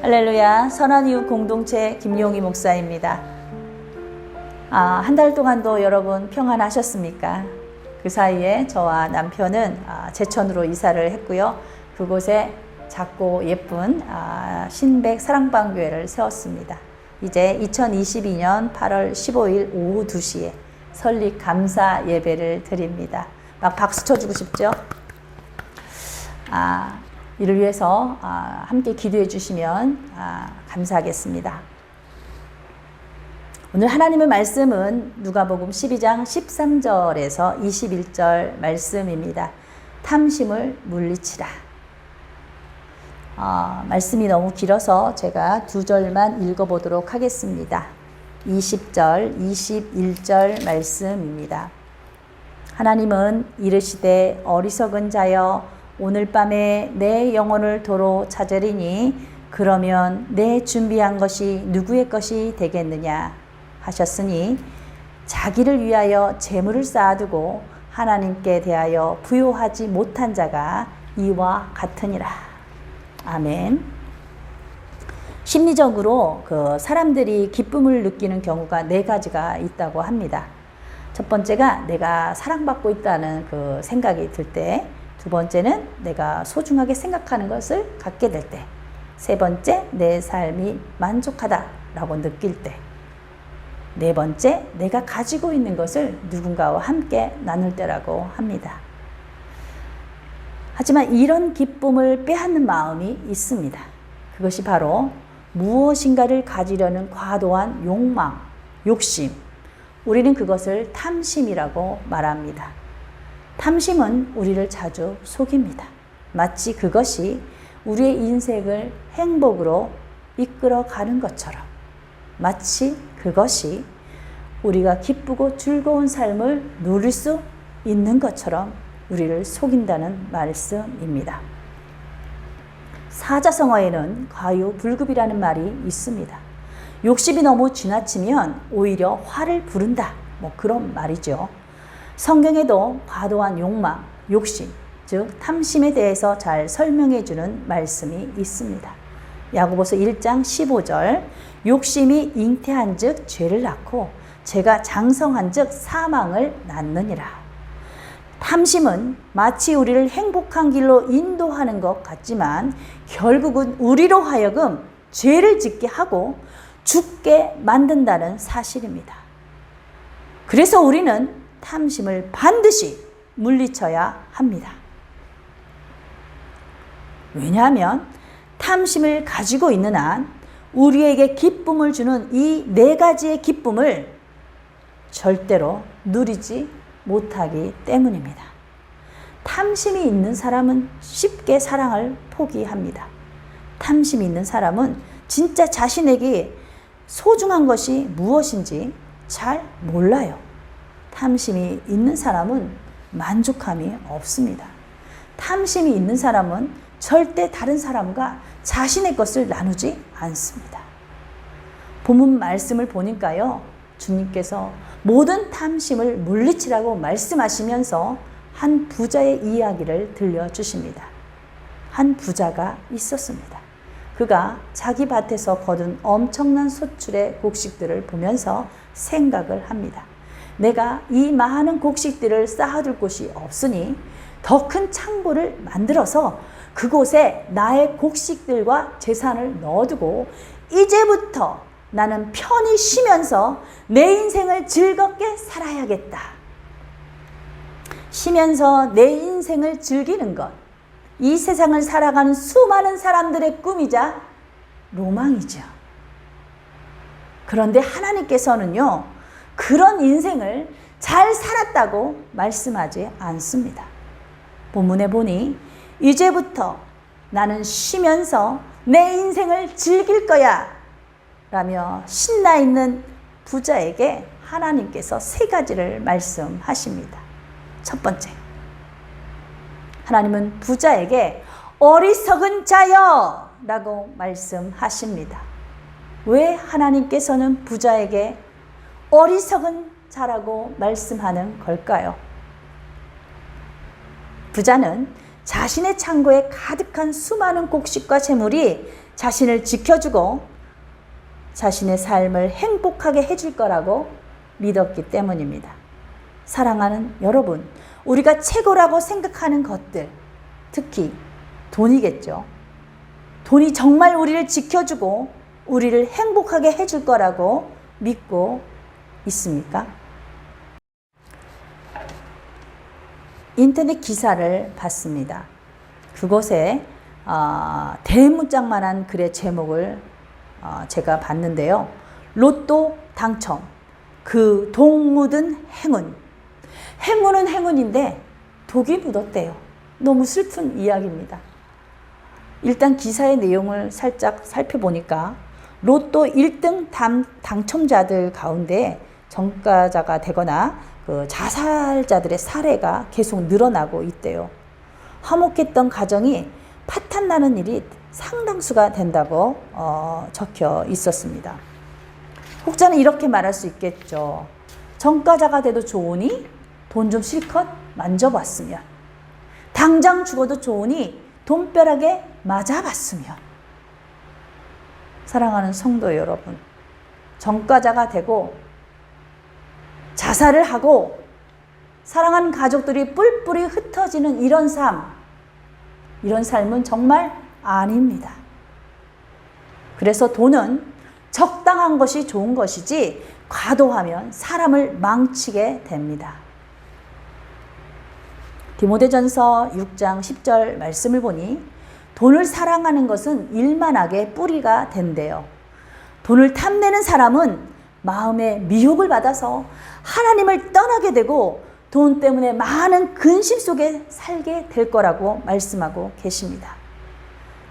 할렐루야. 선한 이웃 공동체 김용희 목사입니다. 한 달 동안도 여러분 평안하셨습니까? 그 사이에 저와 남편은 제천으로 이사를 했고요. 그곳에 작고 예쁜 신백 사랑방교회를 세웠습니다. 이제 2022년 8월 15일 오후 2시에 설립 감사 예배를 드립니다. 막 박수 쳐주고 싶죠? 이를 위해서 함께 기도해 주시면 감사하겠습니다. 오늘 하나님의 말씀은 누가복음 12장 13절에서 21절 말씀입니다. 탐심을 물리치라. 말씀이 너무 길어서 제가 두 절만 읽어보도록 하겠습니다. 20절, 21절 말씀입니다. 하나님은 이르시되 어리석은 자여 오늘 밤에 내 영혼을 도로 찾으리니 그러면 내 준비한 것이 누구의 것이 되겠느냐 하셨으니 자기를 위하여 재물을 쌓아두고 하나님께 대하여 부요하지 못한 자가 이와 같으니라. 아멘. 심리적으로 사람들이 기쁨을 느끼는 경우가 4가지가 있다고 합니다. 첫 번째가 내가 사랑받고 있다는 그 생각이 들 때, 두 번째는 내가 소중하게 생각하는 것을 갖게 될 때, 세 번째 내 삶이 만족하다라고 느낄 때, 네 번째 내가 가지고 있는 것을 누군가와 함께 나눌 때라고 합니다. 하지만 이런 기쁨을 빼앗는 마음이 있습니다. 그것이 바로 무엇인가를 가지려는 과도한 욕망, 욕심. 우리는 그것을 탐심이라고 말합니다. 탐심은 우리를 자주 속입니다. 마치 그것이 우리의 인생을 행복으로 이끌어 가는 것처럼, 마치 그것이 우리가 기쁘고 즐거운 삶을 누릴 수 있는 것처럼 우리를 속인다는 말씀입니다. 사자성어에는 과유불급이라는 말이 있습니다. 욕심이 너무 지나치면 오히려 화를 부른다, 그런 말이죠. 성경에도 과도한 욕망, 욕심, 즉 탐심에 대해서 잘 설명해 주는 말씀이 있습니다. 야고보서 1장 15절, 욕심이 잉태한 즉 죄를 낳고 죄가 장성한 즉 사망을 낳느니라. 탐심은 마치 우리를 행복한 길로 인도하는 것 같지만 결국은 우리로 하여금 죄를 짓게 하고 죽게 만든다는 사실입니다. 그래서 우리는 탐심을 반드시 물리쳐야 합니다. 왜냐하면 탐심을 가지고 있는 한 우리에게 기쁨을 주는 이 4가지의 기쁨을 절대로 누리지 못하기 때문입니다. 탐심이 있는 사람은 쉽게 사랑을 포기합니다. 탐심이 있는 사람은 진짜 자신에게 소중한 것이 무엇인지 잘 몰라요. 탐심이 있는 사람은 만족감이 없습니다. 탐심이 있는 사람은 절대 다른 사람과 자신의 것을 나누지 않습니다. 본문 말씀을 보니까요, 주님께서 모든 탐심을 물리치라고 말씀하시면서 한 부자의 이야기를 들려주십니다. 한 부자가 있었습니다. 그가 자기 밭에서 거둔 엄청난 소출의 곡식들을 보면서 생각을 합니다. 내가 이 많은 곡식들을 쌓아둘 곳이 없으니 더 큰 창고를 만들어서 그곳에 나의 곡식들과 재산을 넣어두고 이제부터 나는 편히 쉬면서 내 인생을 즐겁게 살아야겠다. 쉬면서 내 인생을 즐기는 것, 이 세상을 살아가는 수많은 사람들의 꿈이자 로망이죠. 그런데 하나님께서는요, 그런 인생을 잘 살았다고 말씀하지 않습니다. 본문에 보니 이제부터 나는 쉬면서 내 인생을 즐길 거야 라며 신나 있는 부자에게 하나님께서 3가지를 말씀하십니다. 첫 번째, 하나님은 부자에게 어리석은 자여 라고 말씀하십니다. 왜 하나님께서는 부자에게 어리석은 자라고 말씀하는 걸까요? 부자는 자신의 창고에 가득한 수많은 곡식과 재물이 자신을 지켜주고 자신의 삶을 행복하게 해줄 거라고 믿었기 때문입니다. 사랑하는 여러분, 우리가 최고라고 생각하는 것들, 특히 돈이겠죠. 돈이 정말 우리를 지켜주고 우리를 행복하게 해줄 거라고 믿고 있습니까? 인터넷 기사를 봤습니다. 그곳에 대문짝만한 글의 제목을 제가 봤는데요. 로또 당첨, 그 독 묻은 행운. 행운은 행운인데 독이 묻었대요. 너무 슬픈 이야기입니다. 일단 기사의 내용을 살짝 살펴보니까 로또 1등 당첨자들 가운데 전과자가 되거나 그 자살자들의 사례가 계속 늘어나고 있대요. 화목했던 가정이 파탄나는 일이 상당수가 된다고 적혀 있었습니다. 혹자는 이렇게 말할 수 있겠죠. 전과자가 돼도 좋으니 돈 좀 실컷 만져봤으면, 당장 죽어도 좋으니 돈벼락에 맞아봤으면. 사랑하는 성도 여러분, 전과자가 되고 자살을 하고 사랑하는 가족들이 뿔뿔이 흩어지는 이런 삶은 정말 아닙니다. 그래서 돈은 적당한 것이 좋은 것이지 과도하면 사람을 망치게 됩니다. 디모데전서 6장 10절 말씀을 보니 돈을 사랑하는 것은 일만하게 뿌리가 된대요. 돈을 탐내는 사람은 마음에 미혹을 받아서 하나님을 떠나게 되고 돈 때문에 많은 근심 속에 살게 될 거라고 말씀하고 계십니다.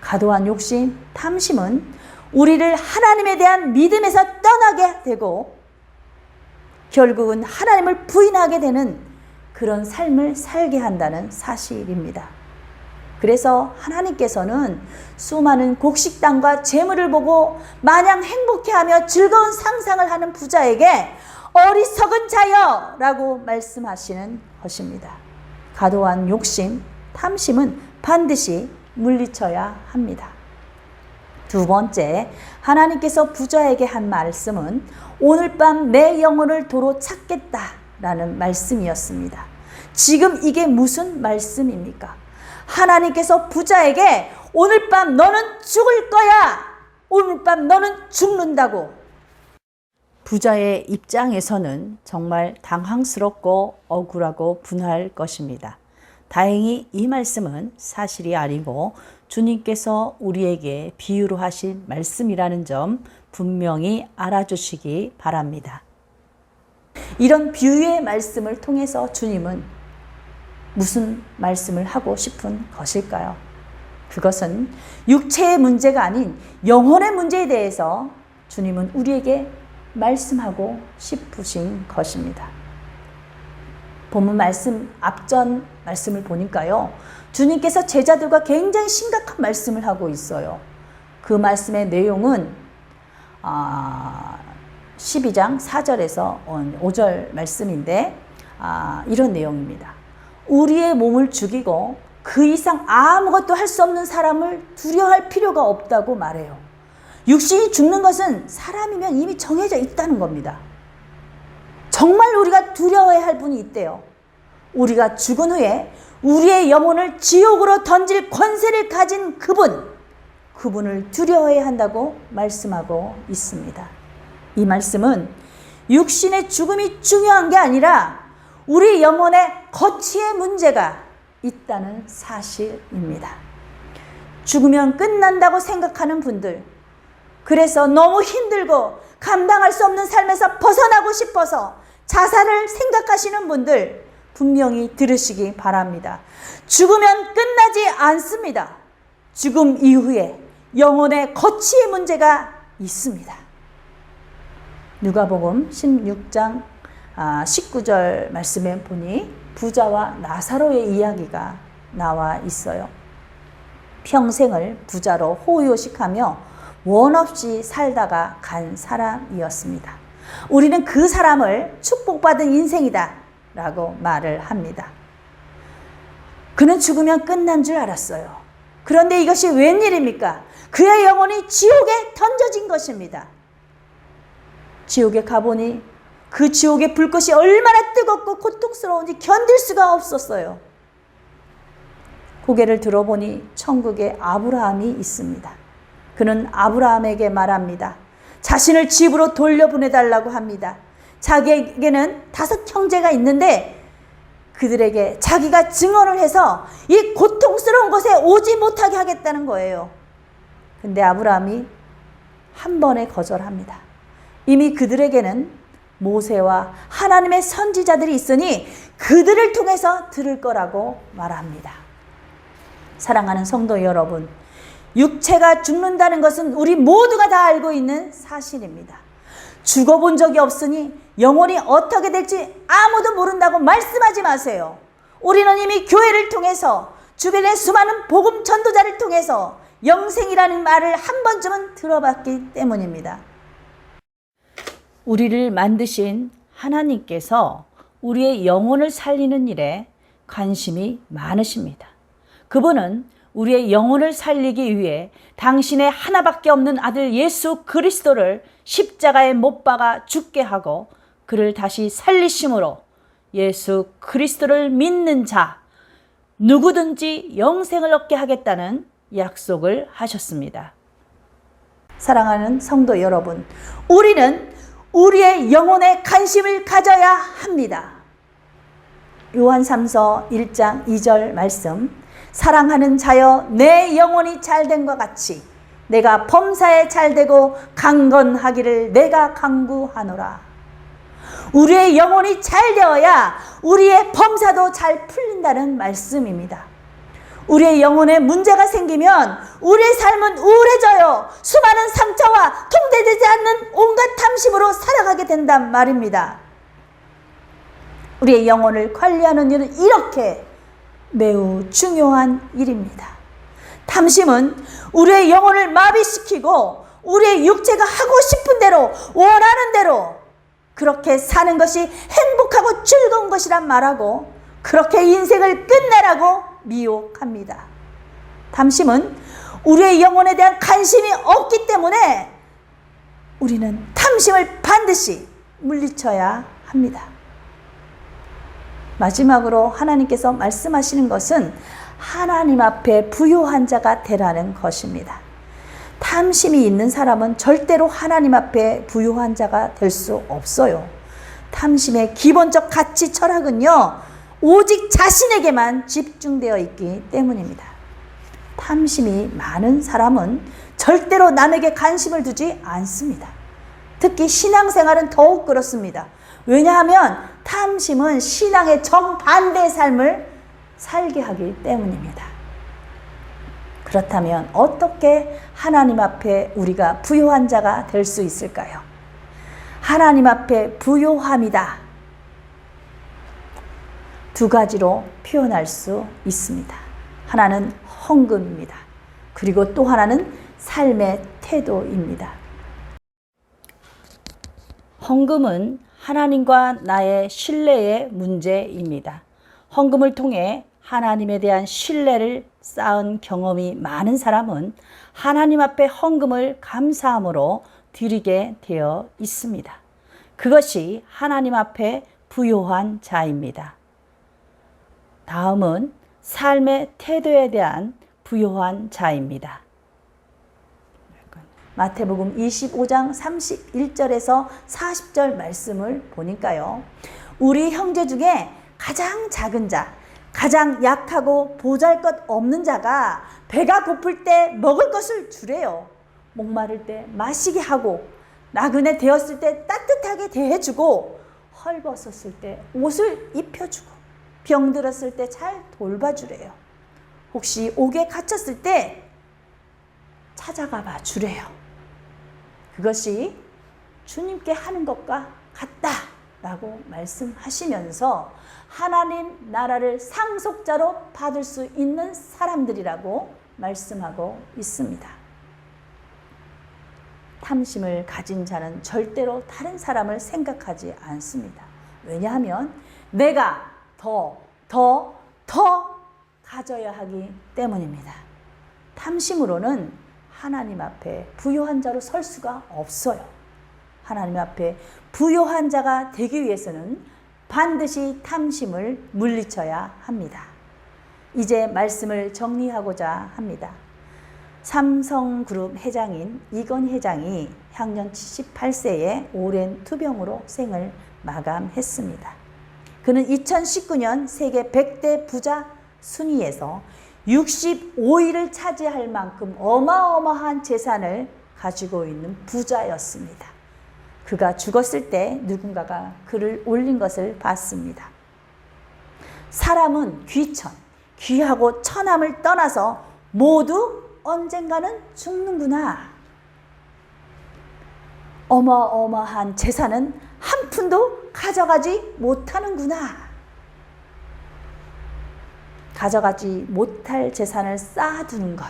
과도한 욕심, 탐심은 우리를 하나님에 대한 믿음에서 떠나게 되고 결국은 하나님을 부인하게 되는 그런 삶을 살게 한다는 사실입니다. 그래서 하나님께서는 수많은 곡식당과 재물을 보고 마냥 행복해하며 즐거운 상상을 하는 부자에게 어리석은 자여 라고 말씀하시는 것입니다. 과도한 욕심, 탐심은 반드시 물리쳐야 합니다. 두 번째, 하나님께서 부자에게 한 말씀은 오늘 밤 내 영혼을 도로 찾겠다라는 말씀이었습니다. 지금 이게 무슨 말씀입니까? 하나님께서 부자에게 오늘 밤 너는 죽을 거야! 오늘 밤 너는 죽는다고. 부자의 입장에서는 정말 당황스럽고 억울하고 분할 것입니다. 다행히 이 말씀은 사실이 아니고 주님께서 우리에게 비유로 하신 말씀이라는 점 분명히 알아주시기 바랍니다. 이런 비유의 말씀을 통해서 주님은 무슨 말씀을 하고 싶은 것일까요? 그것은 육체의 문제가 아닌 영혼의 문제에 대해서 주님은 우리에게 말씀하고 싶으신 것입니다. 본문 말씀, 앞전 말씀을 보니까요, 주님께서 제자들과 굉장히 심각한 말씀을 하고 있어요. 그 말씀의 내용은 12장 4절에서 5절 말씀인데 이런 내용입니다. 우리의 몸을 죽이고 그 이상 아무것도 할 수 없는 사람을 두려워할 필요가 없다고 말해요. 육신이 죽는 것은 사람이면 이미 정해져 있다는 겁니다. 정말 우리가 두려워해야 할 분이 있대요. 우리가 죽은 후에 우리의 영혼을 지옥으로 던질 권세를 가진 그분을 두려워해야 한다고 말씀하고 있습니다. 이 말씀은 육신의 죽음이 중요한 게 아니라 우리 영혼의 거취의 문제가 있다는 사실입니다. 죽으면 끝난다고 생각하는 분들, 그래서 너무 힘들고 감당할 수 없는 삶에서 벗어나고 싶어서 자살을 생각하시는 분들 분명히 들으시기 바랍니다. 죽으면 끝나지 않습니다. 죽음 이후에 영혼의 거취의 문제가 있습니다. 누가복음 16장 19절 말씀에 보니 부자와 나사로의 이야기가 나와 있어요. 평생을 부자로 호요식하며 원 없이 살다가 간 사람이었습니다. 우리는 그 사람을 축복받은 인생이다 라고 말을 합니다. 그는 죽으면 끝난 줄 알았어요. 그런데 이것이 웬일입니까? 그의 영혼이 지옥에 던져진 것입니다. 지옥에 가보니 그 지옥의 불꽃이 얼마나 뜨겁고 고통스러운지 견딜 수가 없었어요. 고개를 들어보니 천국에 아브라함이 있습니다. 그는 아브라함에게 말합니다. 자신을 집으로 돌려보내달라고 합니다. 자기에게는 5 형제가 있는데 그들에게 자기가 증언을 해서 이 고통스러운 곳에 오지 못하게 하겠다는 거예요. 근데 아브라함이 한 번에 거절합니다. 이미 그들에게는 모세와 하나님의 선지자들이 있으니 그들을 통해서 들을 거라고 말합니다. 사랑하는 성도 여러분, 육체가 죽는다는 것은 우리 모두가 다 알고 있는 사실입니다. 죽어본 적이 없으니 영혼이 어떻게 될지 아무도 모른다고 말씀하지 마세요. 우리는 이미 교회를 통해서 주변의 수많은 복음 전도자를 통해서 영생이라는 말을 한 번쯤은 들어봤기 때문입니다. 우리를 만드신 하나님께서 우리의 영혼을 살리는 일에 관심이 많으십니다. 그분은 우리의 영혼을 살리기 위해 당신의 하나밖에 없는 아들 예수 그리스도를 십자가에 못 박아 죽게 하고 그를 다시 살리심으로 예수 그리스도를 믿는 자 누구든지 영생을 얻게 하겠다는 약속을 하셨습니다. 사랑하는 성도 여러분, 우리는 우리의 영혼에 관심을 가져야 합니다. 요한 3서 1장 2절 말씀, 사랑하는 자여 내 영혼이 잘됨과 같이 내가 범사에 잘되고 강건하기를 내가 간구하노라. 우리의 영혼이 잘되어야 우리의 범사도 잘 풀린다는 말씀입니다. 우리의 영혼에 문제가 생기면 우리의 삶은 우울해져요. 수많은 상처와 통제되지 않는 온갖 탐심으로 살아가게 된단 말입니다. 우리의 영혼을 관리하는 일은 이렇게 매우 중요한 일입니다. 탐심은 우리의 영혼을 마비시키고 우리의 육체가 하고 싶은 대로 원하는 대로 그렇게 사는 것이 행복하고 즐거운 것이란 말하고 그렇게 인생을 끝내라고 미혹합니다. 탐심은 우리의 영혼에 대한 관심이 없기 때문에 우리는 탐심을 반드시 물리쳐야 합니다. 마지막으로 하나님께서 말씀하시는 것은 하나님 앞에 부요한 자가 되라는 것입니다. 탐심이 있는 사람은 절대로 하나님 앞에 부요한 자가 될 수 없어요. 탐심의 기본적 가치 철학은요, 오직 자신에게만 집중되어 있기 때문입니다. 탐심이 많은 사람은 절대로 남에게 관심을 두지 않습니다. 특히 신앙생활은 더욱 그렇습니다. 왜냐하면 탐심은 신앙의 정반대의 삶을 살게 하기 때문입니다. 그렇다면 어떻게 하나님 앞에 우리가 부요한 자가 될 수 있을까요? 하나님 앞에 부요함이다. 2 가지로 표현할 수 있습니다. 하나는 헌금입니다. 그리고 또 하나는 삶의 태도입니다. 헌금은 하나님과 나의 신뢰의 문제입니다. 헌금을 통해 하나님에 대한 신뢰를 쌓은 경험이 많은 사람은 하나님 앞에 헌금을 감사함으로 드리게 되어 있습니다. 그것이 하나님 앞에 부요한 자입니다. 다음은 삶의 태도에 대한 부요한 자입니다. 마태복음 25장 31절에서 40절 말씀을 보니까요, 우리 형제 중에 가장 작은 자, 가장 약하고 보잘것없는 자가 배가 고플 때 먹을 것을 주래요. 목마를 때 마시게 하고, 나그네 되었을 때 따뜻하게 대해주고, 헐벗었을 때 옷을 입혀주고, 병들었을 때 잘 돌봐주래요. 혹시 옥에 갇혔을 때 찾아가 봐 주래요. 그것이 주님께 하는 것과 같다라고 말씀하시면서 하나님 나라를 상속자로 받을 수 있는 사람들이라고 말씀하고 있습니다. 탐심을 가진 자는 절대로 다른 사람을 생각하지 않습니다. 왜냐하면 내가 더 가져야 하기 때문입니다. 탐심으로는 하나님 앞에 부요한 자로 설 수가 없어요. 하나님 앞에 부요한 자가 되기 위해서는 반드시 탐심을 물리쳐야 합니다. 이제 말씀을 정리하고자 합니다. 삼성그룹 회장인 이건 회장이 향년 78세에 오랜 투병으로 생을 마감했습니다. 그는 2019년 세계 100대 부자 순위에서 65위를 차지할 만큼 어마어마한 재산을 가지고 있는 부자였습니다. 그가 죽었을 때 누군가가 글을 올린 것을 봤습니다. 사람은 귀하고 천함을 떠나서 모두 언젠가는 죽는구나. 어마어마한 재산은 한 푼도 가져가지 못하는구나. 가져가지 못할 재산을 쌓아두는 것,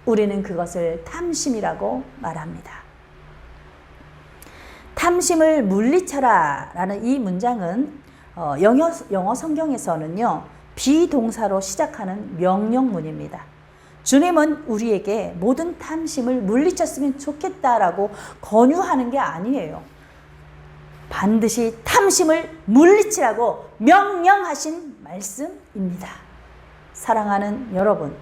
우리는 그것을 탐심이라고 말합니다. 탐심을 물리쳐라 라는 이 문장은 영어 성경에서는요, 비동사로 시작하는 명령문입니다. 주님은 우리에게 모든 탐심을 물리쳤으면 좋겠다라고 권유하는 게 아니에요. 반드시 탐심을 물리치라고 명령하신 말씀입니다. 사랑하는 여러분,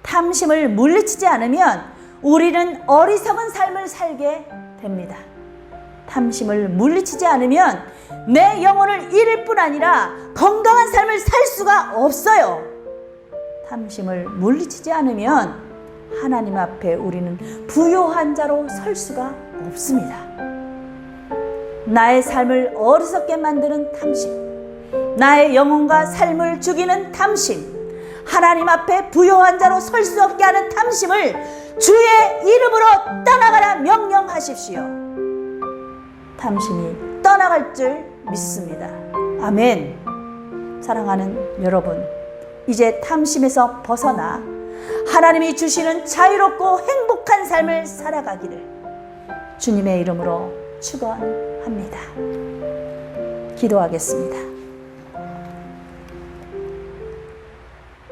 탐심을 물리치지 않으면 우리는 어리석은 삶을 살게 됩니다. 탐심을 물리치지 않으면 내 영혼을 잃을 뿐 아니라 건강한 삶을 살 수가 없어요. 탐심을 물리치지 않으면 하나님 앞에 우리는 부요한 자로 설 수가 없습니다. 나의 삶을 어리석게 만드는 탐심, 나의 영혼과 삶을 죽이는 탐심, 하나님 앞에 부요한 자로 설 수 없게 하는 탐심을 주의 이름으로 떠나가라 명령하십시오. 탐심이 떠나갈 줄 믿습니다. 아멘. 사랑하는 여러분, 이제 탐심에서 벗어나 하나님이 주시는 자유롭고 행복한 삶을 살아가기를 주님의 이름으로 축원합니다. 기도하겠습니다.